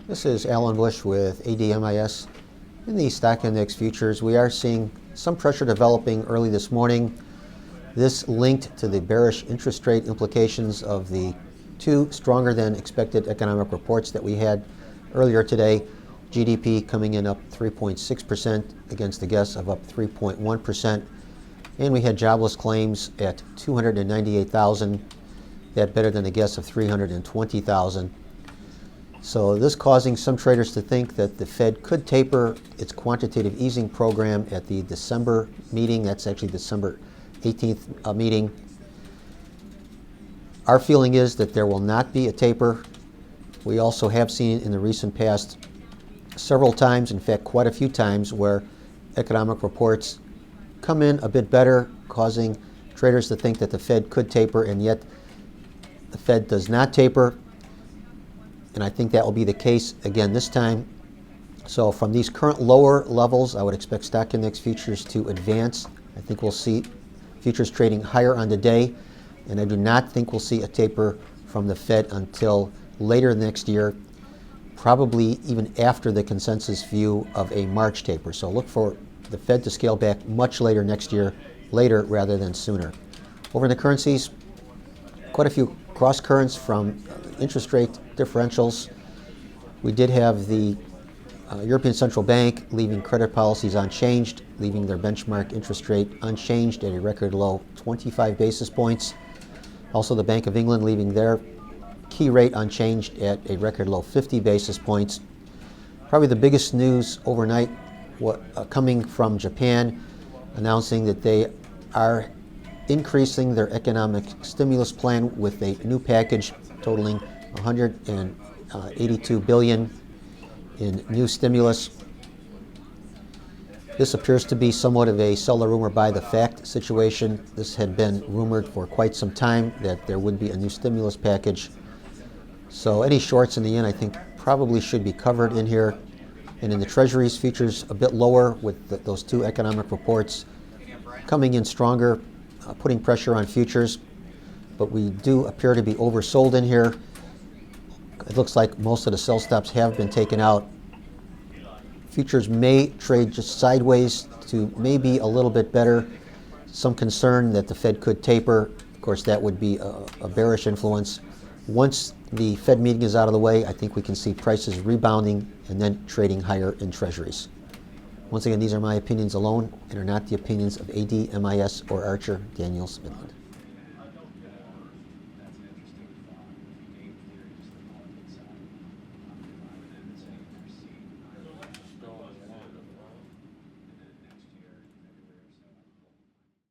This is Alan Bush with ADMIS. In the stock index futures, we are seeing some pressure developing early this morning. This linked to the bearish interest rate implications of the two stronger than expected economic reports that we had earlier today. GDP coming in up 3.6% against a guess of up 3.1%. And we had jobless claims at 298,000, that better than a guess of 320,000. So this causing some traders to think that the Fed could taper its quantitative easing program at the December meeting. That's actually December 18th meeting. Our feeling is that there will not be a taper. We also have seen in the recent past several times, in fact quite a few times, where economic reports come in a bit better, causing traders to think that the Fed could taper, and yet the Fed does not taper. And I think that will be the case again this time. So from these current lower levels, I would expect stock index futures to advance. I think we'll see futures trading higher on the day, and I do not think we'll see a taper from the Fed until later next year, probably even after the consensus view of a March taper. So look for the Fed to scale back much later next year, later rather than sooner. Over in the currencies, quite a few cross currents from interest rate differentials. We did have the European Central Bank leaving credit policies unchanged, leaving their benchmark interest rate unchanged at a record low 25 basis points. Also the Bank of England leaving their key rate unchanged at a record low 50 basis points. Probably the biggest news overnight coming from Japan, announcing that they are increasing their economic stimulus plan with a new package totaling 182 billion in new stimulus. This appears to be somewhat of a sell the rumor buy the fact situation. This had been rumored for quite some time that there would be a new stimulus package. So any shorts in the yen, I think, probably should be covered in here. And in the treasuries, futures a bit lower with those two economic reports coming in stronger, putting pressure on futures. But we do appear to be oversold in here. It looks like most of the sell stops have been taken out. Futures may trade just sideways to maybe a little bit better. Some concern that the Fed could taper. Of course, that would be a bearish influence. Once the Fed meeting is out of the way, I think we can see prices rebounding and then trading higher in treasuries. Once again, these are my opinions alone and are not the opinions of ADMIS or Archer Daniels Midland.